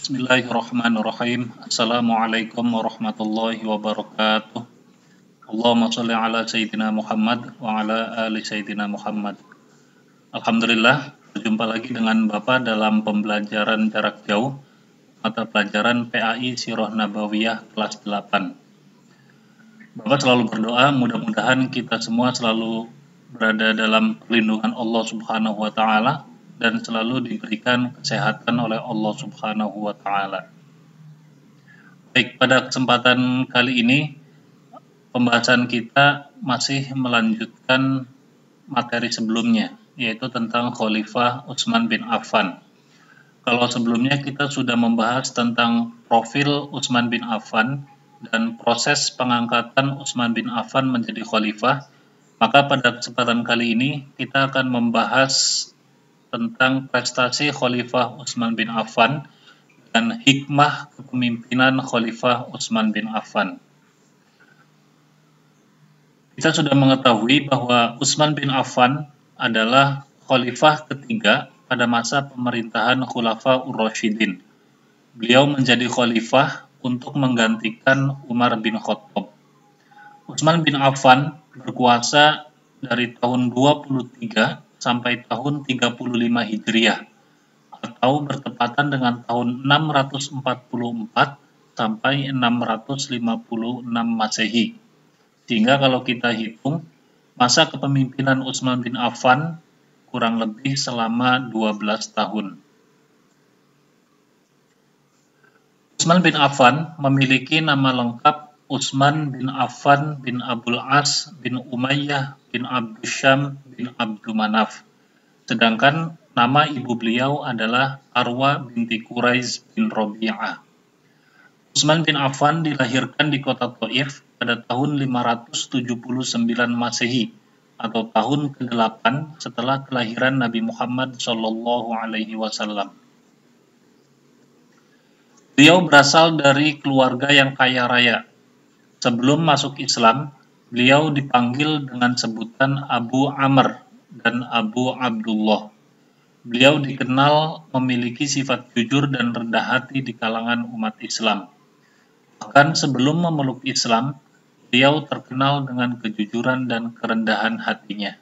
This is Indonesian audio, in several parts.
Bismillahirrahmanirrahim. Assalamualaikum warahmatullahi wabarakatuh. Allahumma sholli ala Sayyidina Muhammad wa ala ali Sayyidina Muhammad. Alhamdulillah, berjumpa lagi dengan Bapak dalam pembelajaran jarak jauh mata pelajaran PAI Sirah Nabawiyah kelas 8. Bapak selalu berdoa mudah-mudahan kita semua selalu berada dalam perlindungan Allah Subhanahu wa taala dan selalu diberikan kesehatan oleh Allah Subhanahu wa taala. Baik, pada kesempatan kali ini pembahasan kita masih melanjutkan materi sebelumnya, yaitu tentang Khalifah Utsman bin Affan. Kalau sebelumnya kita sudah membahas tentang profil Utsman bin Affan dan proses pengangkatan Utsman bin Affan menjadi khalifah, maka pada kesempatan kali ini kita akan membahas tentang prestasi Khalifah Utsman bin Affan dan hikmah kepemimpinan Khalifah Utsman bin Affan. Kita sudah mengetahui bahwa Utsman bin Affan adalah khalifah ketiga pada masa pemerintahan Khulafaur Rasyidin. Beliau menjadi khalifah untuk menggantikan Umar bin Khattab. Utsman bin Affan berkuasa dari tahun 23 sampai tahun 35 Hijriah atau bertepatan dengan tahun 644 sampai 656 Masehi. Sehingga kalau kita hitung, masa kepemimpinan Utsman bin Affan kurang lebih selama 12 tahun. Utsman bin Affan memiliki nama lengkap Utsman bin Affan bin Abdul As bin Umayyah bin Abdul Syam bin Abdul Manaf. Sedangkan nama ibu beliau adalah Arwa binti Quraiz bin Rabi'ah. Utsman bin Affan dilahirkan di kota Thaif pada tahun 579 Masehi atau tahun ke-8 setelah kelahiran Nabi Muhammad SAW. Beliau berasal dari keluarga yang kaya raya. Sebelum masuk Islam, beliau dipanggil dengan sebutan Abu Amr dan Abu Abdullah. Beliau dikenal memiliki sifat jujur dan rendah hati di kalangan umat Islam. Bahkan sebelum memeluk Islam, beliau terkenal dengan kejujuran dan kerendahan hatinya.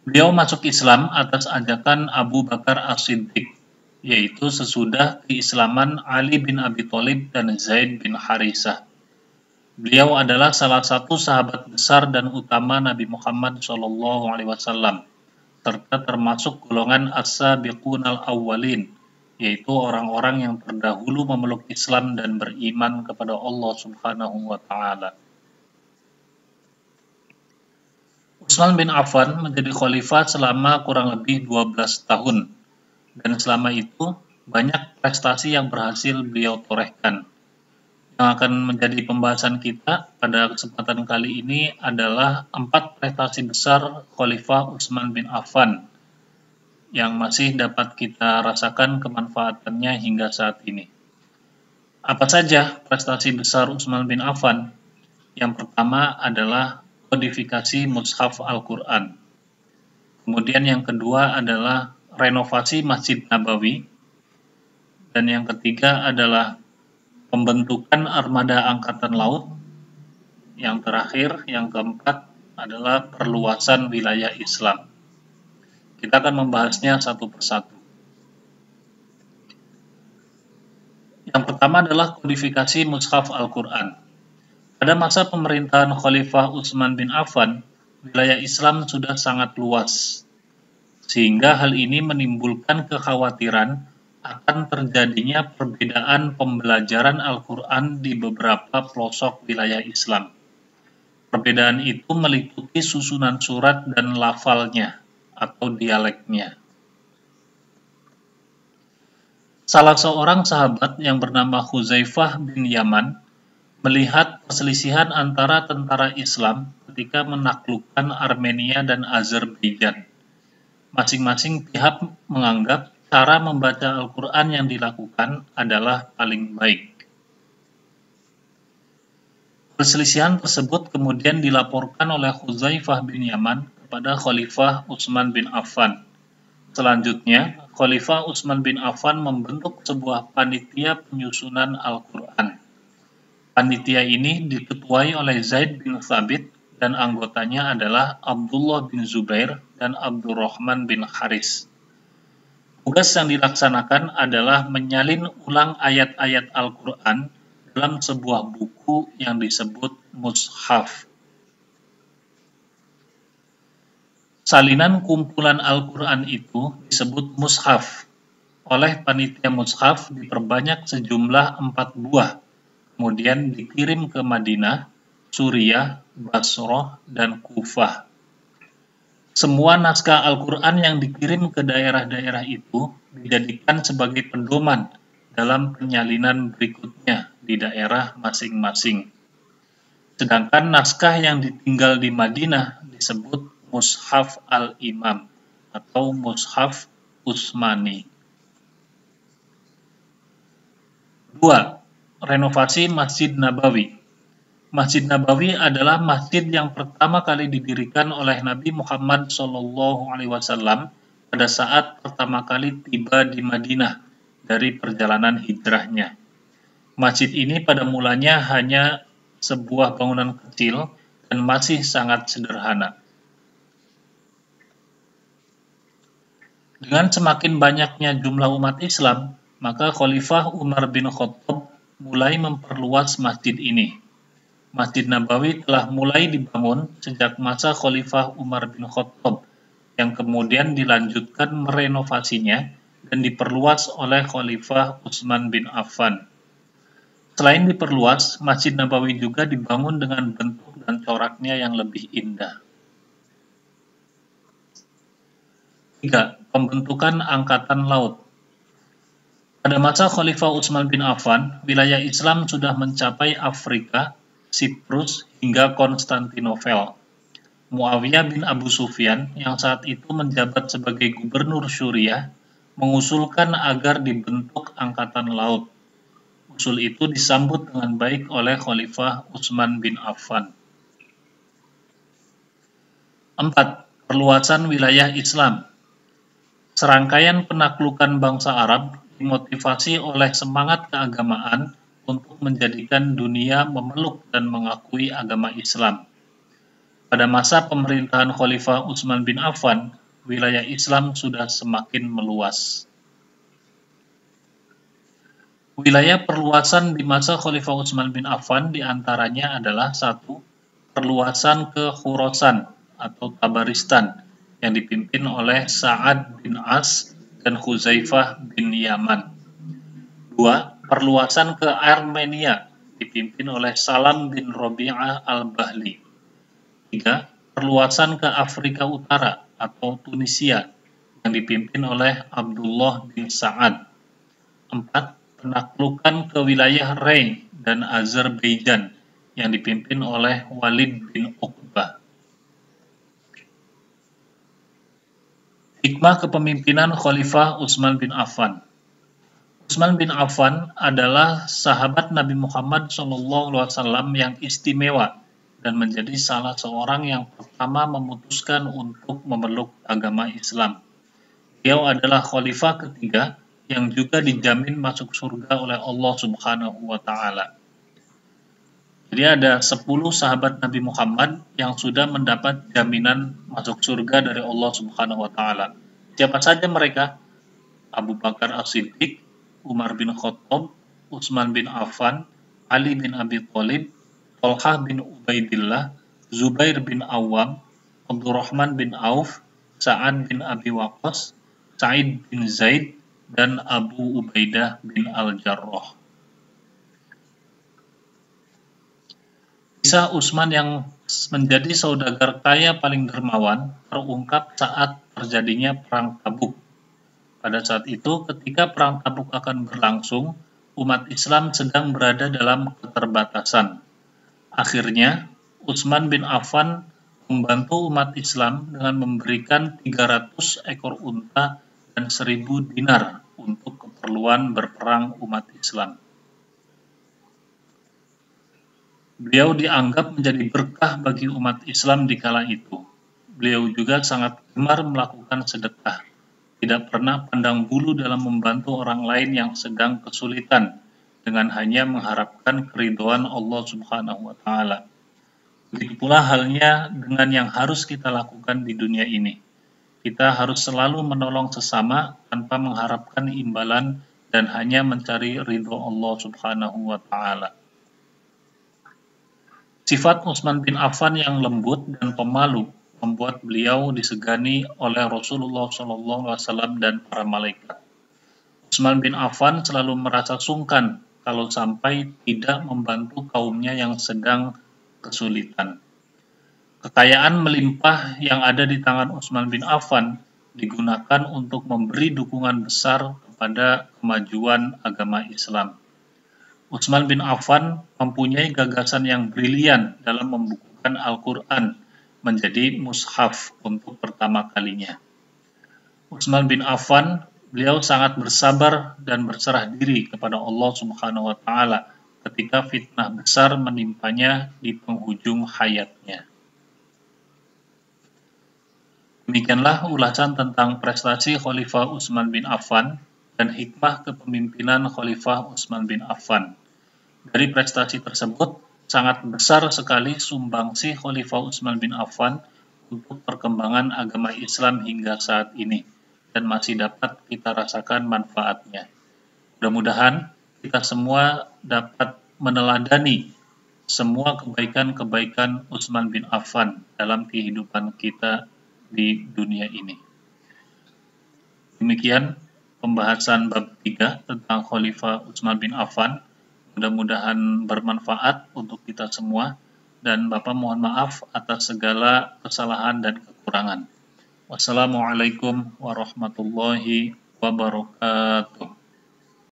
Beliau masuk Islam atas ajakan Abu Bakar As-Siddiq, yaitu sesudah keislaman Ali bin Abi Thalib dan Zaid bin Harisah. Beliau adalah salah satu sahabat besar dan utama Nabi Muhammad SAW, serta termasuk golongan as-sabiqunal awwalin, yaitu orang-orang yang terdahulu memeluk Islam dan beriman kepada Allah Subhanahu wa taala. Utsman bin Affan menjadi khalifah selama kurang lebih 12 tahun. Dan selama itu, banyak prestasi yang berhasil beliau torehkan. Yang akan menjadi pembahasan kita pada kesempatan kali ini adalah 4 prestasi besar Khalifah Utsman bin Affan yang masih dapat kita rasakan kemanfaatannya hingga saat ini. Apa saja prestasi besar Utsman bin Affan? Yang pertama adalah kodifikasi Mushaf Al-Quran. Kemudian yang kedua adalah renovasi Masjid Nabawi, dan yang ketiga adalah pembentukan armada angkatan laut, yang terakhir, yang keempat adalah perluasan wilayah Islam. Kita akan membahasnya satu persatu. Yang pertama adalah kodifikasi Mushaf Al-Quran. Pada masa pemerintahan Khalifah Utsman bin Affan, wilayah Islam sudah sangat luas, sehingga hal ini menimbulkan kekhawatiran akan terjadinya perbedaan pembelajaran Al-Quran di beberapa pelosok wilayah Islam. Perbedaan itu meliputi susunan surat dan lafalnya atau dialeknya. Salah seorang sahabat yang bernama Hudzaifah bin Yaman melihat perselisihan antara tentara Islam ketika menaklukkan Armenia dan Azerbaijan. Masing-masing pihak menganggap cara membaca Al-Quran yang dilakukan adalah paling baik. Perselisihan tersebut kemudian dilaporkan oleh Hudzaifah bin Yaman kepada Khalifah Utsman bin Affan. Selanjutnya, Khalifah Utsman bin Affan membentuk sebuah panitia penyusunan Al-Quran. Panitia ini diketuai oleh Zaid bin Thabit dan anggotanya adalah Abdullah bin Zubair dan Abdurrahman bin Haris. Tugas yang dilaksanakan adalah menyalin ulang ayat-ayat Al-Quran dalam sebuah buku yang disebut Mushaf. Salinan kumpulan Al-Quran itu disebut Mushaf. Oleh panitia Mushaf diperbanyak sejumlah 4 buah, kemudian dikirim ke Madinah, Suriah, Basrah, dan Kufah. Semua naskah Al-Quran yang dikirim ke daerah-daerah itu dijadikan sebagai pedoman dalam penyalinan berikutnya di daerah masing-masing. Sedangkan naskah yang ditinggal di Madinah disebut Mushaf Al-Imam atau Mushaf Utsmani. 2. Renovasi Masjid Nabawi. Masjid Nabawi adalah masjid yang pertama kali didirikan oleh Nabi Muhammad SAW pada saat pertama kali tiba di Madinah dari perjalanan hijrahnya. Masjid ini pada mulanya hanya sebuah bangunan kecil dan masih sangat sederhana. Dengan semakin banyaknya jumlah umat Islam, maka Khalifah Umar bin Khattab mulai memperluas masjid ini. Masjid Nabawi telah mulai dibangun sejak masa Khalifah Umar bin Khattab, yang kemudian dilanjutkan merenovasinya dan diperluas oleh Khalifah Utsman bin Affan. Selain diperluas, Masjid Nabawi juga dibangun dengan bentuk dan coraknya yang lebih indah. 3. Pembentukan Angkatan Laut. Pada masa Khalifah Utsman bin Affan, wilayah Islam sudah mencapai Afrika, Siprus, hingga Konstantinopel. Muawiyah bin Abu Sufyan, yang saat itu menjabat sebagai gubernur Suriah, mengusulkan agar dibentuk Angkatan Laut. Usul itu disambut dengan baik oleh Khalifah Utsman bin Affan. 4. Perluasan wilayah Islam. Serangkaian penaklukan bangsa Arab dimotivasi oleh semangat keagamaan untuk menjadikan dunia memeluk dan mengakui agama Islam. Pada masa pemerintahan Khalifah Utsman bin Affan, wilayah Islam sudah semakin meluas. Wilayah perluasan di masa Khalifah Utsman bin Affan diantaranya adalah 1. Perluasan ke Khurasan atau Tabaristan yang dipimpin oleh Sa'ad bin As dan Khuzaifah bin Yaman. 2. Perluasan ke Armenia dipimpin oleh Salam bin Rabi'ah al-Bahli. 3. Perluasan ke Afrika Utara atau Tunisia yang dipimpin oleh Abdullah bin Sa'ad. 4. Penaklukan ke wilayah Rey dan Azerbaijan yang dipimpin oleh Walid bin Uqbah. Hikmah kepemimpinan Khalifah Utsman bin Affan. Utsman bin Affan adalah sahabat Nabi Muhammad SAW yang istimewa dan menjadi salah seorang yang pertama memutuskan untuk memeluk agama Islam. Beliau adalah khalifah ketiga yang juga dijamin masuk surga oleh Allah Subhanahu wa Ta'ala. Jadi ada 10 sahabat Nabi Muhammad yang sudah mendapat jaminan masuk surga dari Allah Subhanahu wa Ta'ala. Siapa saja mereka? Abu Bakar As-Siddiq, Umar bin Khattab, Utsman bin Affan, Ali bin Abi Thalib, Thalhah bin Ubaidillah, Zubair bin Awam, Abdurrahman bin Auf, Sa'ad bin Abi Waqqas, Sa'id bin Zaid, dan Abu Ubaidah bin Al-Jarrah. Kisah Utsman yang menjadi saudagar kaya paling dermawan terungkap saat terjadinya Perang Tabuk. Pada saat itu, ketika Perang Tabuk akan berlangsung, umat Islam sedang berada dalam keterbatasan. Akhirnya, Utsman bin Affan membantu umat Islam dengan memberikan 300 ekor unta dan 1000 dinar untuk keperluan berperang umat Islam. Beliau dianggap menjadi berkah bagi umat Islam di kala itu. Beliau juga sangat gemar melakukan sedekah. tidak pernah pandang bulu dalam membantu orang lain yang sedang kesulitan dengan hanya mengharapkan keridhaan Allah Subhanahu wa taala. Begitu pula halnya dengan yang harus kita lakukan di dunia ini. Kita harus selalu menolong sesama tanpa mengharapkan imbalan dan hanya mencari ridho Allah Subhanahu wa taala. Sifat Utsman bin Affan yang lembut dan pemalu membuat beliau disegani oleh Rasulullah SAW dan para malaikat. Utsman bin Affan selalu merasa sungkan kalau sampai tidak membantu kaumnya yang sedang kesulitan. Kekayaan melimpah yang ada di tangan Utsman bin Affan digunakan untuk memberi dukungan besar kepada kemajuan agama Islam. Utsman bin Affan mempunyai gagasan yang brilian dalam membukukan Al-Quran menjadi mushaf untuk pertama kalinya. Utsman bin Affan, beliau sangat bersabar dan berserah diri kepada Allah Subhanahu wa taala ketika fitnah besar menimpanya di penghujung hayatnya. Demikianlah ulasan tentang prestasi Khalifah Utsman bin Affan dan hikmah kepemimpinan Khalifah Utsman bin Affan. Dari prestasi tersebut, sangat besar sekali sumbangsi Khalifah Utsman bin Affan untuk perkembangan agama Islam hingga saat ini, dan masih dapat kita rasakan manfaatnya. Mudah-mudahan kita semua dapat meneladani semua kebaikan-kebaikan Utsman bin Affan dalam kehidupan kita di dunia ini. Demikian pembahasan bab 3 tentang Khalifah Utsman bin Affan. Mudah-mudahan bermanfaat untuk kita semua, dan Bapak mohon maaf atas segala kesalahan dan kekurangan. Wassalamualaikum warahmatullahi wabarakatuh.